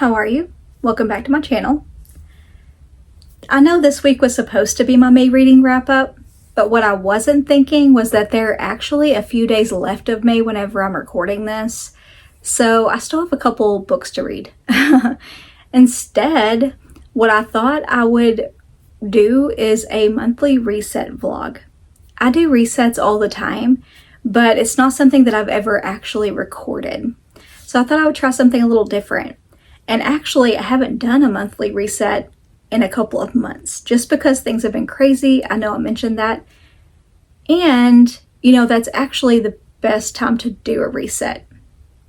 How are you? Welcome back to my channel. I know this week was supposed to be my May reading wrap up, but what I wasn't thinking was that there are actually a few days left of May whenever I'm recording this, so I still have a couple books to read. Instead, what I thought I would do is a monthly reset vlog. I do resets all the time, but it's not something that I've ever actually recorded. So I thought I would try something a little different. And actually, I haven't done a monthly reset in a couple of months, just because things have been crazy. I know I mentioned that. And, that's actually the best time to do a reset.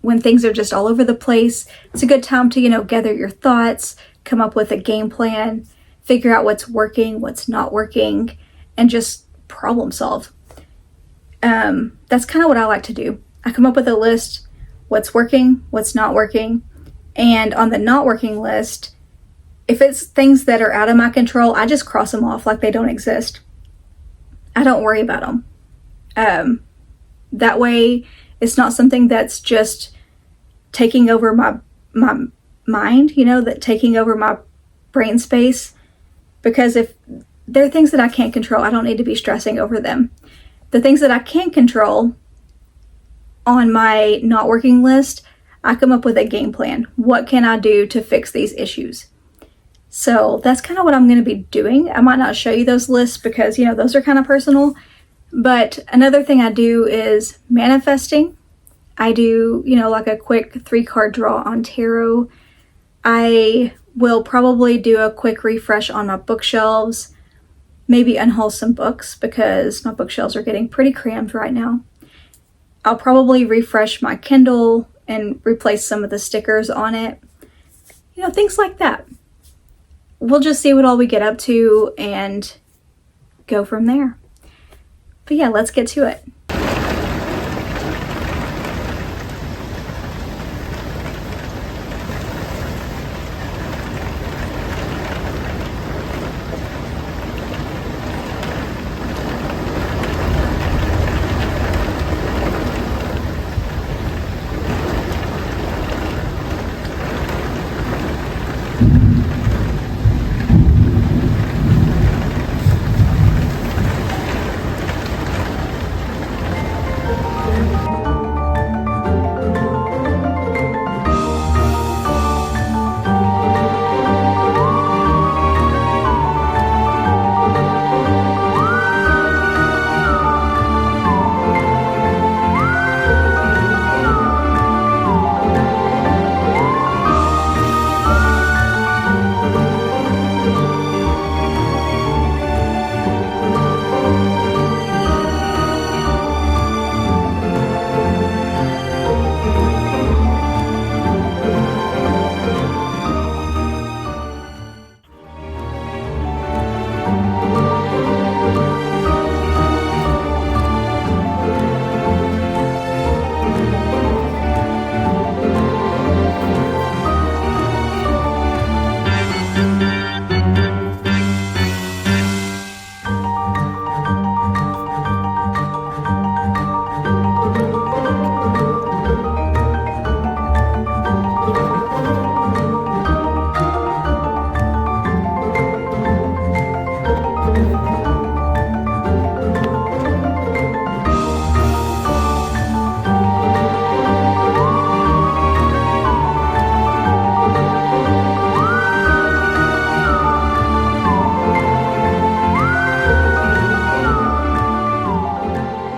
When things are just all over the place, it's a good time to, gather your thoughts, come up with a game plan, figure out what's working, what's not working, and just problem solve. That's kind of what I like to do. I come up with a list, what's working, what's not working. And on the not working list, if it's things that are out of my control, I just cross them off like they don't exist. I don't worry about them. That way, it's not something that's just taking over my mind, that taking over my brain space. Because if there are things that I can't control, I don't need to be stressing over them. The things that I can control on my not working list, I come up with a game plan. What can I do to fix these issues? So that's kind of what I'm going to be doing. I might not show you those lists because, those are kind of personal. But another thing I do is manifesting. I do, like a quick 3-card draw on tarot. I will probably do a quick refresh on my bookshelves. Maybe unhaul some books because my bookshelves are getting pretty crammed right now. I'll probably refresh my Kindle and replace some of the stickers on it. Things like that. We'll just see what all we get up to and go from there. But yeah, let's get to it.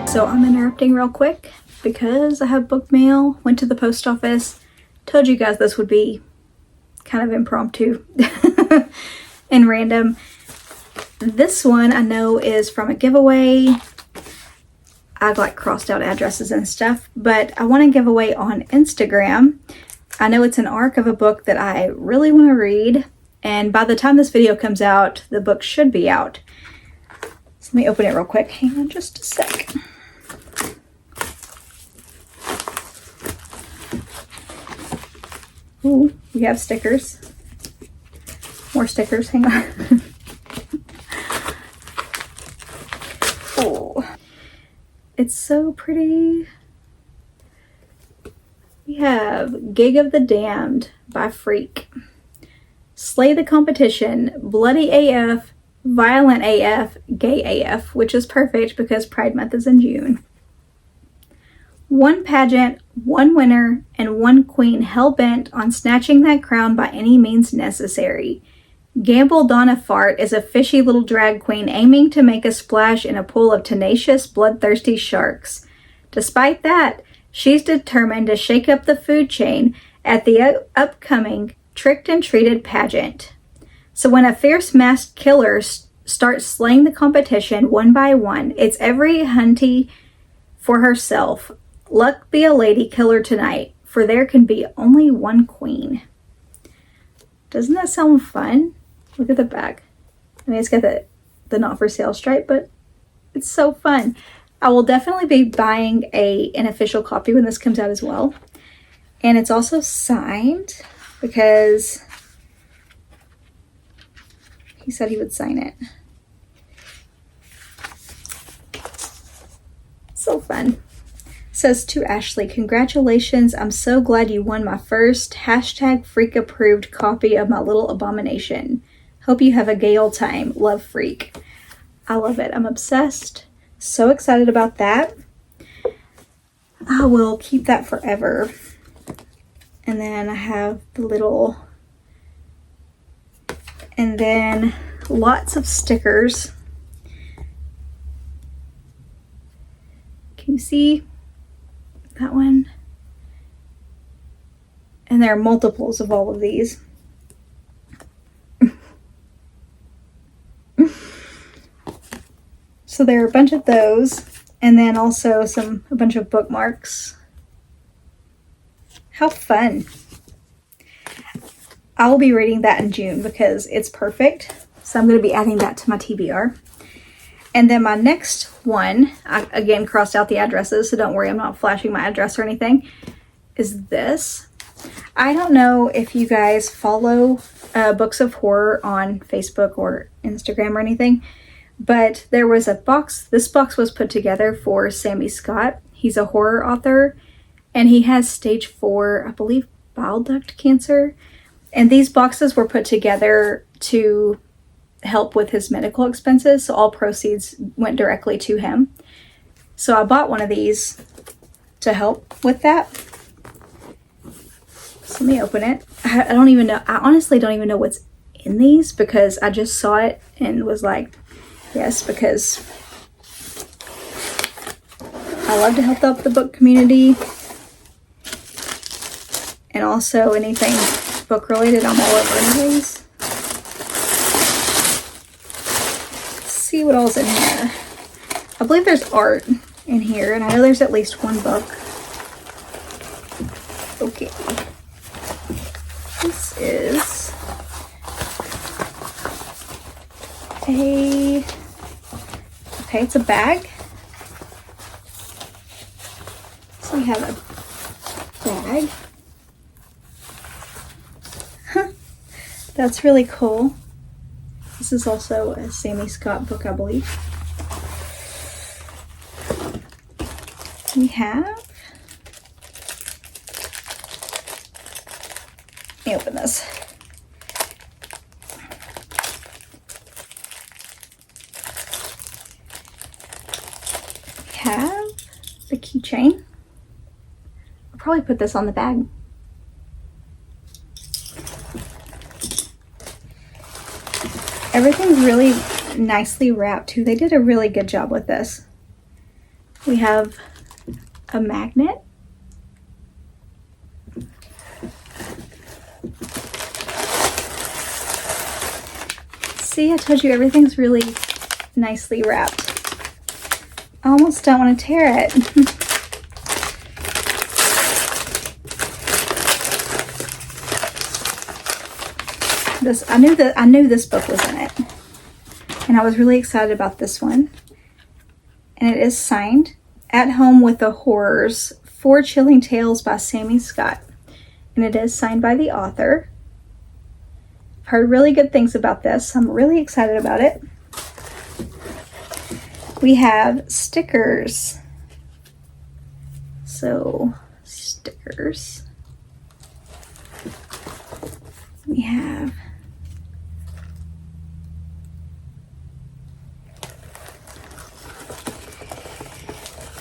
So I'm interrupting real quick because I have book mail, went to the post office, told you guys this would be kind of impromptu and random. This one I know is from a giveaway. I've crossed out addresses and stuff, but I want to give away on Instagram. I know it's an arc of a book that I really want to read, and by the time this video comes out, the book should be out. So let me open it real quick. Hang on just a sec. Ooh, we have stickers. More stickers, hang on. Oh, it's so pretty. We have Gig of the Damned by Freak. Slay the competition, bloody AF, violent AF, gay AF, which is perfect because Pride Month is in June. One pageant, one winner, and one queen hell-bent on snatching that crown by any means necessary. Gamble Donna Fart is a fishy little drag queen aiming to make a splash in a pool of tenacious, bloodthirsty sharks. Despite that, she's determined to shake up the food chain at the upcoming Tricked and Treated pageant. So when a fierce masked killer starts slaying the competition one by one, it's every hunty for herself. Luck be a lady killer tonight, for there can be only one queen. Doesn't that sound fun? Look at the back. I mean, it's got the not for sale stripe, but it's so fun. I will definitely be buying an official copy when this comes out as well. And it's also signed because he said he would sign it. So fun. Says to Ashley, congratulations, I'm so glad you won my first #Freak approved copy of my little abomination. Hope you have a gay old time. Love, Freak. I love it. I'm obsessed. So excited about that. I will keep that forever. And then I have the little, and then lots of stickers. Can you see that one? And there are multiples of all of these. So there are a bunch of those, and then also a bunch of bookmarks. How fun. I will be reading that in June because it's perfect. So I'm going to be adding that to my TBR. And then my next one, I again crossed out the addresses, so don't worry, I'm not flashing my address or anything, is this. I don't know if you guys follow Books of Horror on Facebook or Instagram or anything, but there was a box. This box was put together for Sammy Scott. He's a horror author, and he has stage 4, I believe, bile duct cancer. And these boxes were put together to help with his medical expenses, so all proceeds went directly to him. So I bought one of these to help with that. So let me open it. I don't even know. I honestly don't even know what's in these because I just saw it and was like, yes, because I love to help out the book community. And also anything book related, I'm all over anyways. Let's see what all's in here. I believe there's art in here, and I know there's at least one book. Okay. This is it's a bag. So we have a bag. That's really cool. This is also a Sammy Scott book, I believe. We have, let me open this. We have the keychain. I'll probably put this on the bag. Everything's really nicely wrapped too. They did a really good job with this. We have a magnet. See, I told you everything's really nicely wrapped. I almost don't want to tear it. I knew this book was in it, and I was really excited about this one. And it is signed "At Home with the Horrors: 4 Chilling Tales" by Sammy Scott, and it is signed by the author. I've heard really good things about this. I'm really excited about it. We have stickers. So stickers. We have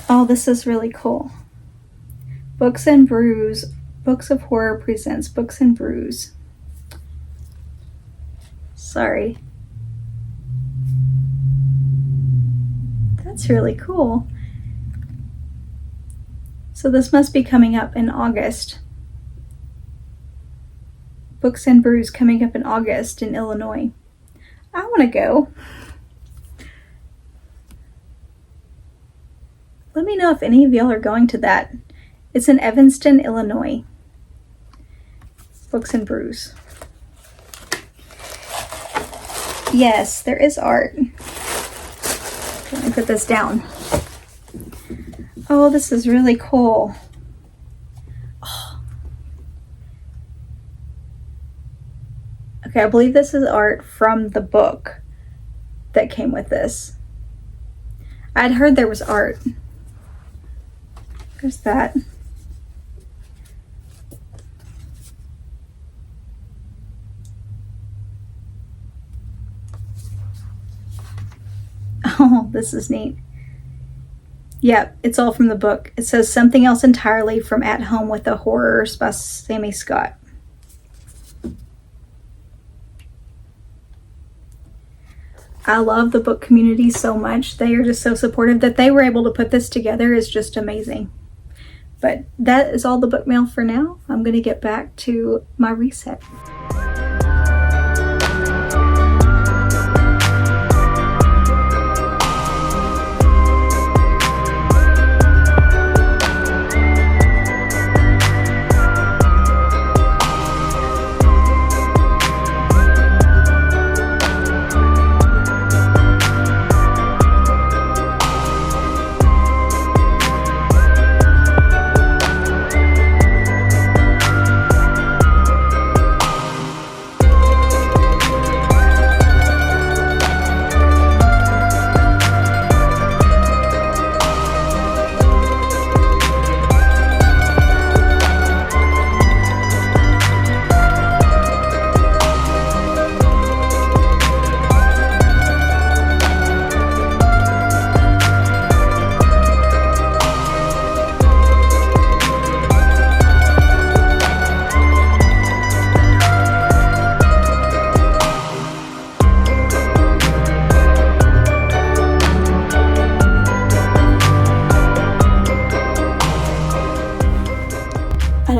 oh, this is really cool. Books and Brews. Books of Horror presents Books and Brews. Sorry. That's really cool. So this must be coming up in August. Books and Brews coming up in August in Illinois. I want to go. Let me know if any of y'all are going to that. It's in Evanston, Illinois. Books and Brews. Yes, there is art. Let me put this down. Oh, this is really cool. Oh. Okay, I believe this is art from the book that came with this. I'd heard there was art. There's that. Oh, this is neat. Yep, it's all from the book. It says Something Else Entirely from At Home with the Horrors by Sammy Scott. I love the book community so much. They are just so supportive. That they were able to put this together is just amazing. But that is all the book mail for now. I'm going to get back to my reset.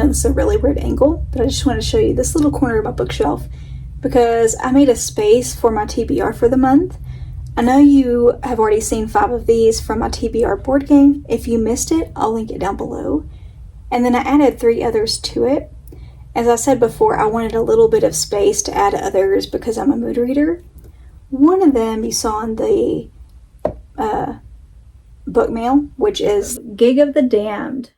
It's a really weird angle, but I just want to show you this little corner of my bookshelf because I made a space for my TBR for the month. I know you have already seen 5 of these from my TBR board game. If you missed it, I'll link it down below. And then I added 3 others to it. As I said before, I wanted a little bit of space to add others because I'm a mood reader. One of them you saw in the book mail, which is Gig of the Damned.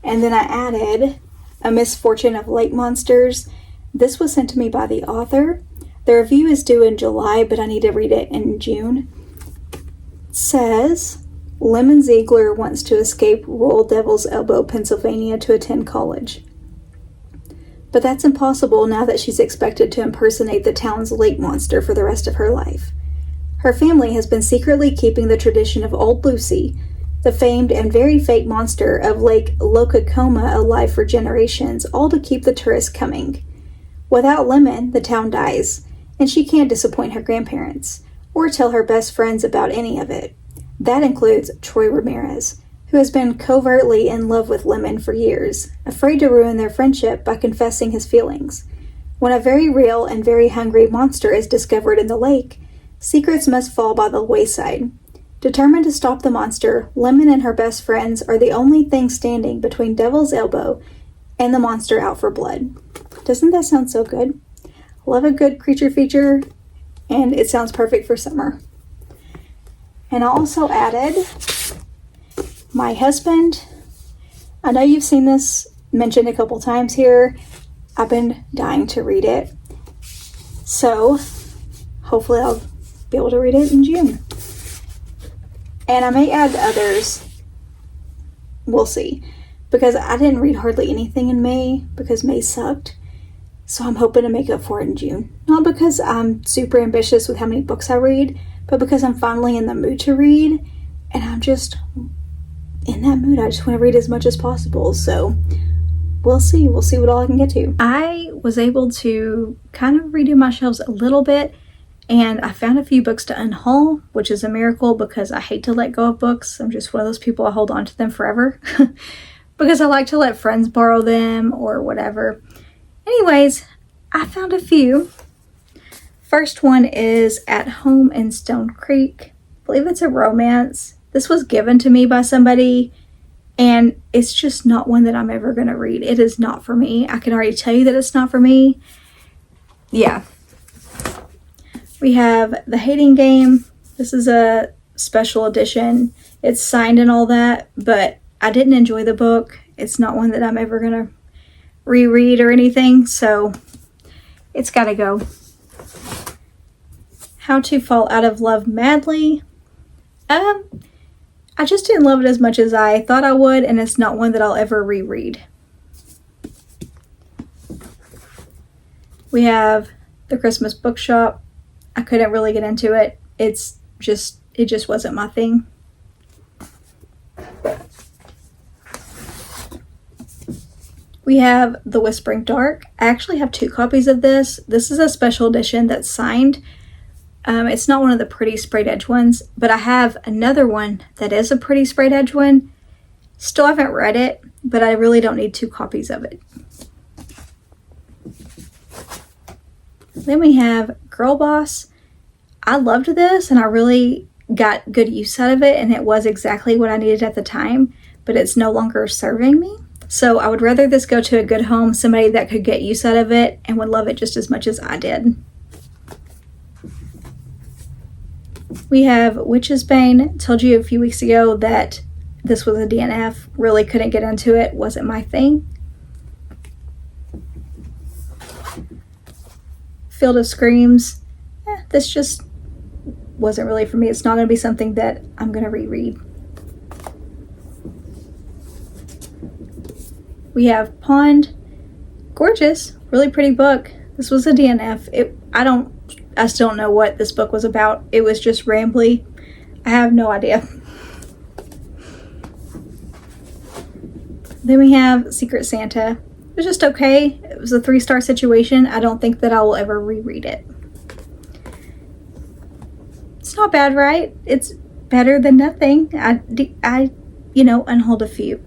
And then I added A Misfortune of Lake Monsters. This was sent to me by the author. The review is due in July, but I need to read it in June. It says, Lemon Ziegler wants to escape Royal Devil's Elbow, Pennsylvania to attend college. But that's impossible now that she's expected to impersonate the town's lake monster for the rest of her life. Her family has been secretly keeping the tradition of Old Lucy, the famed and very fake monster of Lake Locacoma, alive for generations, all to keep the tourists coming. Without Lemon, the town dies, and she can't disappoint her grandparents, or tell her best friends about any of it. That includes Troy Ramirez, who has been covertly in love with Lemon for years, afraid to ruin their friendship by confessing his feelings. When a very real and very hungry monster is discovered in the lake, secrets must fall by the wayside. Determined to stop the monster, Lemon and her best friends are the only thing standing between Devil's Elbow and the monster out for blood. Doesn't that sound so good? Love a good creature feature, and it sounds perfect for summer. And I also added My Husband. I know you've seen this mentioned a couple times here. I've been dying to read it. So hopefully I'll be able to read it in June. And I may add others. We'll see. Because I didn't read hardly anything in May because May sucked. So I'm hoping to make up for it in June. Not because I'm super ambitious with how many books I read, but because I'm finally in the mood to read, and I'm just in that mood. I just want to read as much as possible. So we'll see. We'll see what all I can get to. I was able to kind of redo my shelves a little bit, and I found a few books to unhaul, which is a miracle because I hate to let go of books. I'm just one of those people, I hold on to them forever because I like to let friends borrow them or whatever. Anyways, I found a few. First one is At Home in Stone Creek. I believe it's a romance. This was given to me by somebody, and it's just not one that I'm ever going to read. It is not for me. I can already tell you that it's not for me. Yeah. We have The Hating Game. This is a special edition. It's signed and all that, but I didn't enjoy the book. It's not one that I'm ever going to reread or anything, so it's got to go. How to Fall Out of Love Madly. I just didn't love it as much as I thought I would, and it's not one that I'll ever reread. We have The Christmas Bookshop. I couldn't really get into it. It just wasn't my thing. We have The Whispering Dark. I actually have 2 copies of this. This is a special edition that's signed. It's not one of the pretty sprayed edge ones, but I have another one that is a pretty sprayed edge one. Still haven't read it, but I really don't need 2 copies of it. Then we have Girl Boss. I loved this and I really got good use out of it, and it was exactly what I needed at the time, but it's no longer serving me. So I would rather this go to a good home, somebody that could get use out of it and would love it just as much as I did. We have Witch's Bane. Told you a few weeks ago that this was a DNF. Really couldn't get into it. Wasn't my thing. Field of Screams. This just wasn't really for me. It's not going to be something that I'm going to reread. We have Pond. Gorgeous. Really pretty book. This was a DNF. I still don't know what this book was about. It was just rambly. I have no idea. Then we have Secret Santa. It was just okay. It was a 3-star situation. I don't think that I will ever reread it. It's not bad, right? It's better than nothing. I unhauled a few.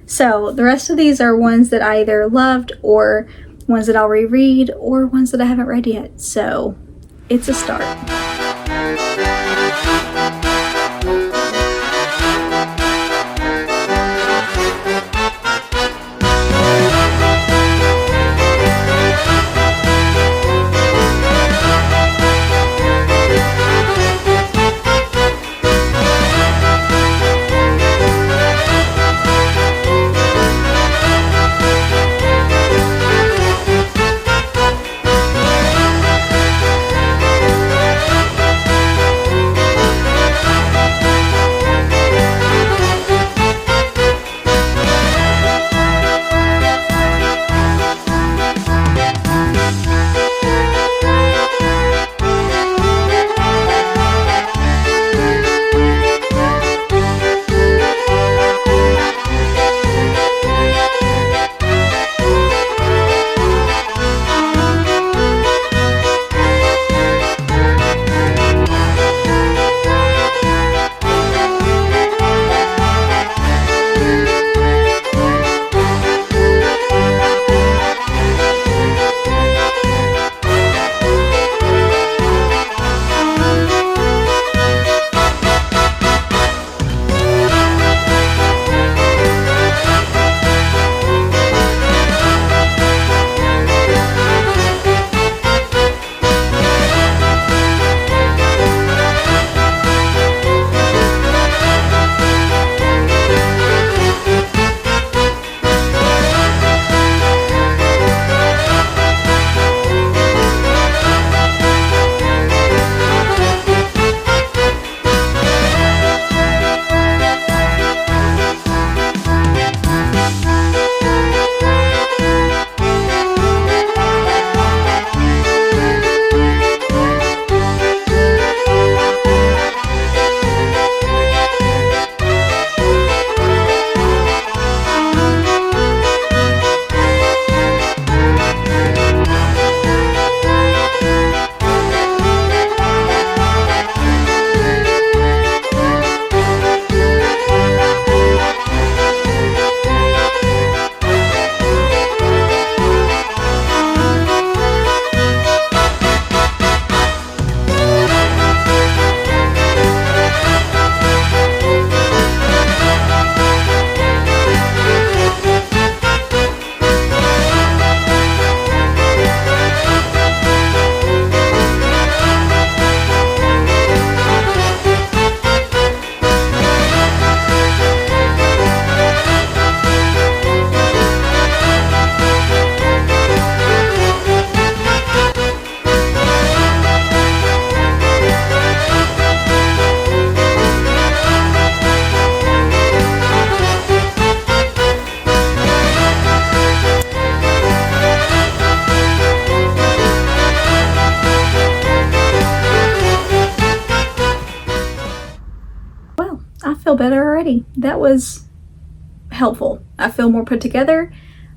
So the rest of these are ones that I either loved or ones that I'll reread or ones that I haven't read yet. So it's a start. better already. That was helpful. I feel more put together.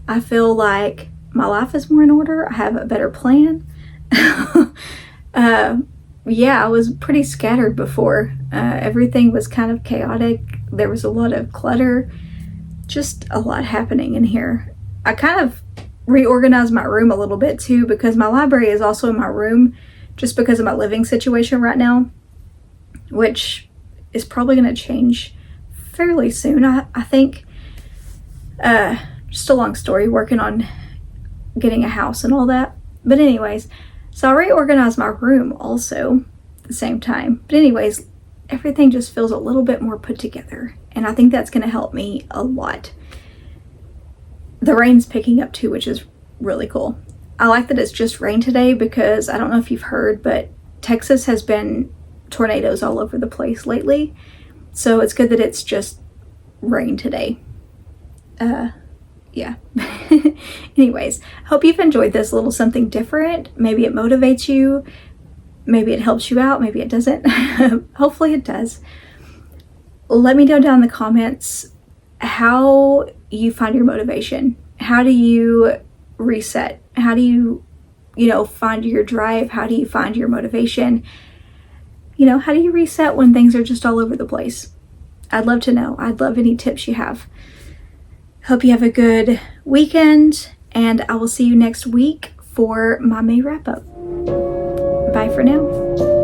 I feel like my life is more in order. I have a better plan. Yeah, I was pretty scattered before. Everything was kind of chaotic. There was a lot of clutter, just a lot happening in here. I kind of reorganized my room a little bit too, because my library is also in my room just because of my living situation right now, which is probably going to change fairly soon, I think. Just a long story, working on getting a house and all that. But anyways, so I reorganized my room also at the same time. But anyways, everything just feels a little bit more put together, and I think that's going to help me a lot. The rain's picking up too, which is really cool. I like that it's just rain today, because I don't know if you've heard, but Texas has been tornadoes all over the place lately. So it's good that it's just rain today. Yeah. Anyways, hope you've enjoyed this little something different. Maybe it motivates you. Maybe it helps you out. Maybe it doesn't. Hopefully it does. Let me know down in the comments how you find your motivation. How do you reset? How do you, find your drive? How do you find your motivation? How do you reset when things are just all over the place? I'd love to know. I'd love any tips you have. Hope you have a good weekend, and I will see you next week for my May wrap up. Bye for now.